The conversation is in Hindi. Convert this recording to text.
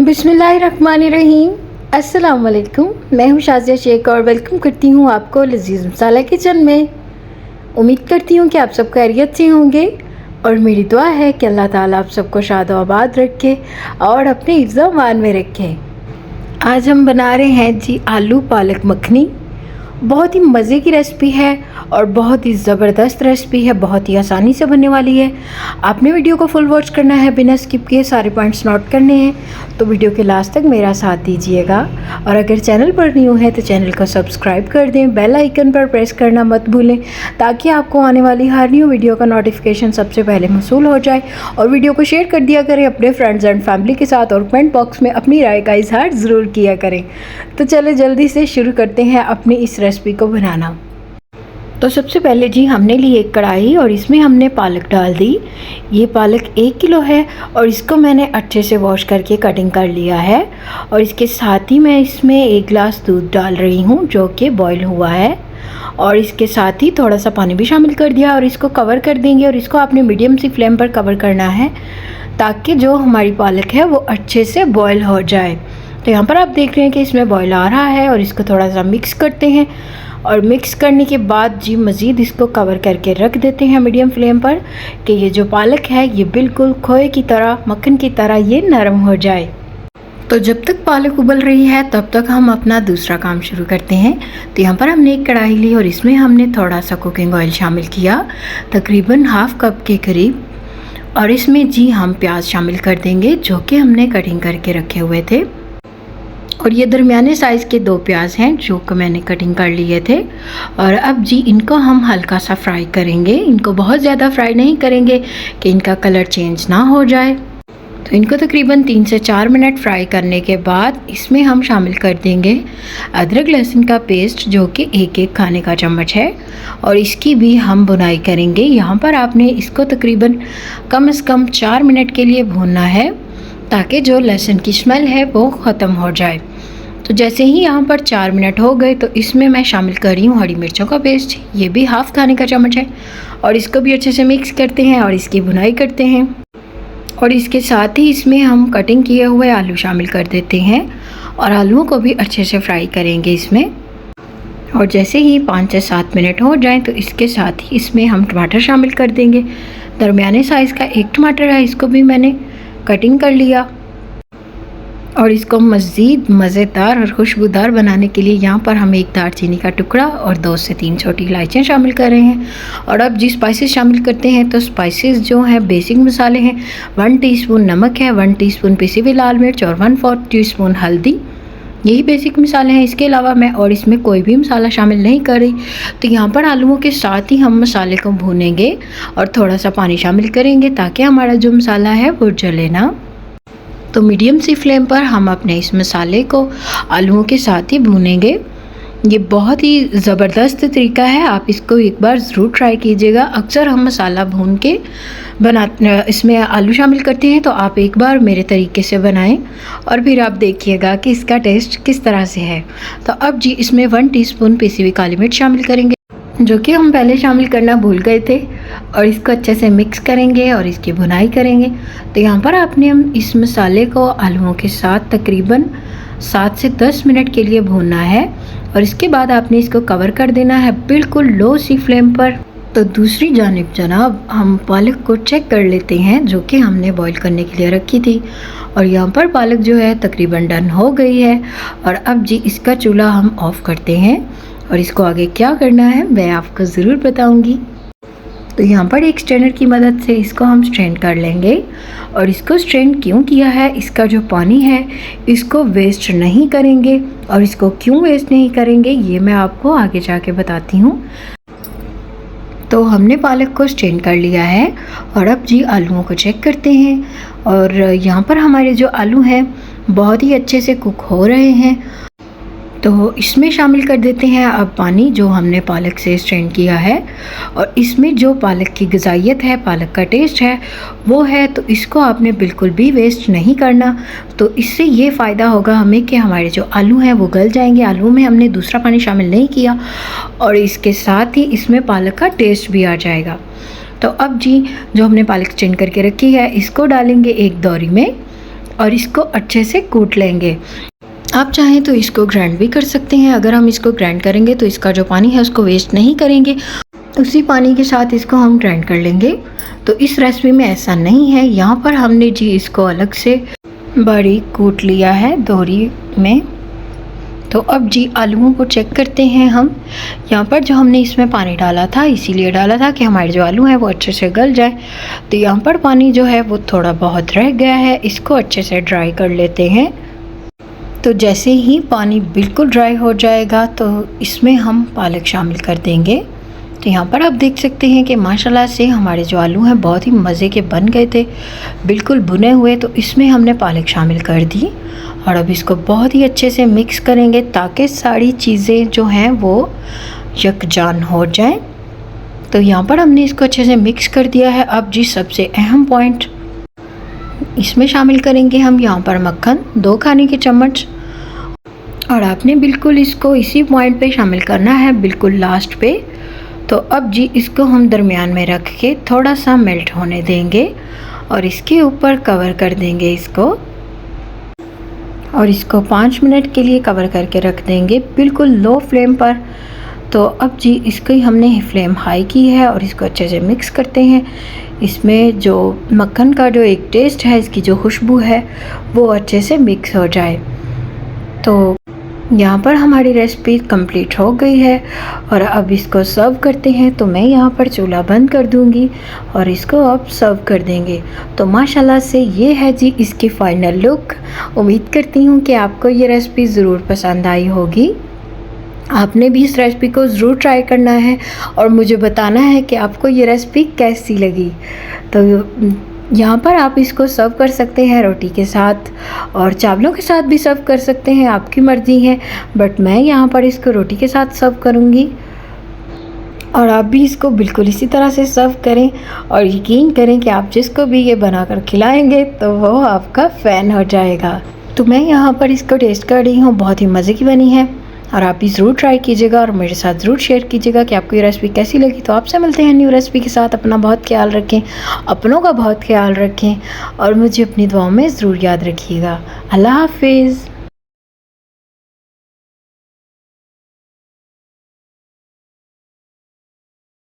बिस्मिल्लाहिर्रहमानिर्रहीम। अस्सलाम वालेकुम। मैं हूँ शाज़िया शेख और वेलकम करती हूँ आपको लजीज़ मसाला किचन में। उम्मीद करती हूँ कि आप सब खैरियत से होंगे और मेरी दुआ है कि अल्लाह ताला आप सबको शाद व आबाद रखे और अपने हिफ्ज़ व अमान में रखे। आज हम बना रहे हैं जी आलू पालक मखनी। बहुत ही मज़े की रेसिपी है और बहुत ही ज़बरदस्त रेसिपी है, बहुत ही आसानी से बनने वाली है। आपने वीडियो को फुल वॉच करना है, बिना स्किप किए सारे पॉइंट्स नोट करने हैं, तो वीडियो के लास्ट तक मेरा साथ दीजिएगा। और अगर चैनल पर न्यू है तो चैनल को सब्सक्राइब कर दें, बेल आइकन पर प्रेस करना मत भूलें ताकि आपको आने वाली हर न्यू वीडियो का नोटिफिकेशन सबसे पहले मौसूल हो जाए। और वीडियो को शेयर कर दिया करें अपने फ्रेंड्स एंड फैमिली के साथ और कमेंट बॉक्स में अपनी राय का इजहार ज़रूर किया करें। तो चले जल्दी से शुरू करते हैं अपनी इस रेसिपी को बनाना। तो सबसे पहले जी हमने ली एक कढ़ाई और इसमें हमने पालक डाल दी। ये पालक 1 किलो है और इसको मैंने अच्छे से वॉश करके कटिंग कर लिया है। और इसके साथ ही मैं इसमें 1 गिलास दूध डाल रही हूँ जो कि बॉईल हुआ है। और इसके साथ ही थोड़ा सा पानी भी शामिल कर दिया और इसको कवर कर देंगे। और इसको आपने मीडियम सी फ्लेम पर कवर करना है ताकि जो हमारी पालक है वो अच्छे से बॉईल हो जाए। तो यहाँ पर आप देख रहे हैं कि इसमें बॉईल आ रहा है और इसको थोड़ा सा मिक्स करते हैं। और मिक्स करने के बाद जी मज़ीद इसको कवर करके रख देते हैं मीडियम फ्लेम पर कि ये जो पालक है ये बिल्कुल खोए की तरह, मक्खन की तरह ये नरम हो जाए। तो जब तक पालक उबल रही है तब तक हम अपना दूसरा काम शुरू करते हैं। तो यहाँ पर हमने एक कढ़ाई ली और इसमें हमने थोड़ा सा कुकिंग ऑयल शामिल किया, तकरीबन ½ कप के करीब। और इसमें जी हम प्याज शामिल कर देंगे जो कि हमने कटिंग करके रखे हुए थे। और ये दरमियाने साइज़ के 2 प्याज हैं जो कि मैंने कटिंग कर लिए थे। और अब जी इनको हम हल्का सा फ्राई करेंगे, इनको बहुत ज़्यादा फ्राई नहीं करेंगे कि इनका कलर चेंज ना हो जाए। तो इनको तकरीबन 3 से 4 मिनट फ्राई करने के बाद इसमें हम शामिल कर देंगे अदरक लहसुन का पेस्ट जो कि 1-1 खाने का चम्मच है। और इसकी भी हम भुनाई करेंगे। यहाँ पर आपने इसको तकरीबन कम से कम 4 मिनट के लिए भूनना है ताकि जो लहसुन की स्मेल है वो ख़त्म हो जाए। तो जैसे ही यहाँ पर 4 मिनट हो गए तो इसमें मैं शामिल कर रही हूँ हरी मिर्चों का पेस्ट, ये भी ½ खाने का चम्मच है। और इसको भी अच्छे से मिक्स करते हैं और इसकी भुनाई करते हैं। और इसके साथ ही इसमें हम कटिंग किए हुए आलू शामिल कर देते हैं और आलूओं को भी अच्छे से फ्राई करेंगे इसमें। और जैसे ही 5 से 7 मिनट हो जाएँ तो इसके साथ ही इसमें हम टमाटर शामिल कर देंगे। दरमियाने साइज़ का 1 टमाटर है, इसको भी मैंने कटिंग कर लिया। और इसको मज़ीद मज़ेदार और खुशबूदार बनाने के लिए यहाँ पर हम 1 दालचीनी का टुकड़ा और 2 से 3 छोटी इलायचियाँ शामिल कर रहे हैं। और अब जी स्पाइसेस शामिल करते हैं। तो स्पाइसेस जो हैं बेसिक मसाले हैं, 1 टीस्पून नमक है, 1 टीस्पून पिसी हुई लाल मिर्च और 1/4 टीस्पून हल्दी, यही बेसिक मसाले हैं। इसके अलावा मैं और इसमें कोई भी मसाला शामिल नहीं कर रही। तो यहाँ पर आलूओं के साथ ही हम मसाले को भूनेंगे और थोड़ा सा पानी शामिल करेंगे ताकि हमारा जो मसाला है वो जले ना। तो मीडियम सी फ्लेम पर हम अपने इस मसाले को आलूओं के साथ ही भूनेंगे। ये बहुत ही ज़बरदस्त तरीका है, आप इसको एक बार ज़रूर ट्राई कीजिएगा। अक्सर हम मसाला भून के इसमें आलू शामिल करते हैं, तो आप एक बार मेरे तरीके से बनाएं और फिर आप देखिएगा कि इसका टेस्ट किस तरह से है। तो अब जी इसमें 1 टीस्पून पिसी हुई काली मिर्च शामिल करेंगे जो कि हम पहले शामिल करना भूल गए थे। और इसको अच्छे से मिक्स करेंगे और इसकी भुनाई करेंगे। तो यहाँ पर आपने हम इस मसाले को आलूओं के साथ तकरीबन 7 से 10 मिनट के लिए भूनना है। और इसके बाद आपने इसको कवर कर देना है बिल्कुल लो सी फ्लेम पर। तो दूसरी जानिब जनाब हम पालक को चेक कर लेते हैं जो कि हमने बॉईल करने के लिए रखी थी। और यहाँ पर पालक जो है तकरीबन डन हो गई है। और अब जी इसका चूल्हा हम ऑफ़ करते हैं और इसको आगे क्या करना है मैं आपको ज़रूर बताऊंगी। तो यहाँ पर एक स्ट्रेनर की मदद से इसको हम स्ट्रेन कर लेंगे। और इसको स्ट्रेन क्यों किया है, इसका जो पानी है इसको वेस्ट नहीं करेंगे। और इसको क्यों वेस्ट नहीं करेंगे ये मैं आपको आगे जाके बताती हूँ। तो हमने पालक को स्ट्रेन कर लिया है और अब जी आलूओं को चेक करते हैं। और यहाँ पर हमारे जो आलू हैं बहुत ही अच्छे से कुक हो रहे हैं। तो इसमें शामिल कर देते हैं अब पानी जो हमने पालक से स्ट्रेन किया है। और इसमें जो पालक की ग़िज़ाइयत है, पालक का टेस्ट है वो है, तो इसको आपने बिल्कुल भी वेस्ट नहीं करना। तो इससे ये फ़ायदा होगा हमें कि हमारे जो आलू हैं वो गल जाएंगे। आलू में हमने दूसरा पानी शामिल नहीं किया और इसके साथ ही इसमें पालक का टेस्ट भी आ जाएगा। तो अब जी जो हमने पालक स्ट्रेन करके रखी है इसको डालेंगे एक दौरी में। और इसको अच्छे से कूट लेंगे। आप चाहें तो इसको ग्राइंड भी कर सकते हैं। अगर हम इसको ग्राइंड करेंगे तो इसका जो पानी है उसको वेस्ट नहीं करेंगे, उसी पानी के साथ इसको हम ग्राइंड कर लेंगे। तो इस रेसिपी में ऐसा नहीं है। यहाँ पर हमने जी इसको अलग से बारीक कूट लिया है दोहरी में। तो अब जी आलूओं को चेक करते हैं हम। यहाँ पर जो हमने इसमें पानी डाला था, इसीलिए डाला था कि हमारे जो आलू हैं वो अच्छे से गल जाए। तो यहाँ पर पानी जो है वो थोड़ा बहुत रह गया है, इसको अच्छे से ड्राई कर लेते हैं। तो जैसे ही पानी बिल्कुल ड्राई हो जाएगा तो इसमें हम पालक शामिल कर देंगे। तो यहाँ पर आप देख सकते हैं कि माशाल्लाह से हमारे जो आलू हैं बहुत ही मज़े के बन गए थे, बिल्कुल भुने हुए। तो इसमें हमने पालक शामिल कर दी और अब इसको बहुत ही अच्छे से मिक्स करेंगे ताकि सारी चीज़ें जो हैं वो यकजान हो जाएं। तो यहाँ पर हमने इसको अच्छे से मिक्स कर दिया है। अब जी सबसे अहम पॉइंट इसमें शामिल करेंगे हम यहाँ पर मक्खन, 2 खाने के चम्मच। और आपने बिल्कुल इसको इसी पॉइंट पे शामिल करना है, बिल्कुल लास्ट पे। तो अब जी इसको हम दरमियान में रख के थोड़ा सा मेल्ट होने देंगे और इसके ऊपर कवर कर देंगे इसको, और इसको 5 मिनट के लिए कवर करके रख देंगे बिल्कुल लो फ्लेम पर। तो अब जी इसकी हमने फ्लेम हाई की है और इसको अच्छे से मिक्स करते हैं। इसमें जो मक्खन का जो एक टेस्ट है, इसकी जो खुशबू है वो अच्छे से मिक्स हो जाए। तो यहाँ पर हमारी रेसिपी कंप्लीट हो गई है और अब इसको सर्व करते हैं। तो मैं यहाँ पर चूल्हा बंद कर दूँगी और इसको अब सर्व कर देंगे। तो माशाल्लाह से ये है जी इसकी फ़ाइनल लुक। उम्मीद करती हूँ कि आपको ये रेसिपी ज़रूर पसंद आई होगी। आपने भी इस रेसिपी को ज़रूर ट्राई करना है और मुझे बताना है कि आपको ये रेसिपी कैसी लगी। तो यहाँ पर आप इसको सर्व कर सकते हैं रोटी के साथ और चावलों के साथ भी सर्व कर सकते हैं, आपकी मर्ज़ी है। बट मैं यहाँ पर इसको रोटी के साथ सर्व करूँगी और आप भी इसको बिल्कुल इसी तरह से सर्व करें और यकीन करें कि आप जिसको भी ये बनाकर खिलाएंगे तो वो आपका फ़ैन हो जाएगा। तो मैं यहाँ पर इसको टेस्ट कर रही हूँ, बहुत ही मज़े की बनी है और आप भी ज़रूर ट्राई कीजिएगा और मेरे साथ ज़रूर शेयर कीजिएगा कि आपको ये रेसिपी कैसी लगी। तो आपसे मिलते हैं न्यू रेसिपी के साथ। अपना बहुत ख्याल रखें, अपनों का बहुत ख्याल रखें और मुझे अपनी दुआओं में ज़रूर याद रखिएगा। अल्लाह हाफिज़।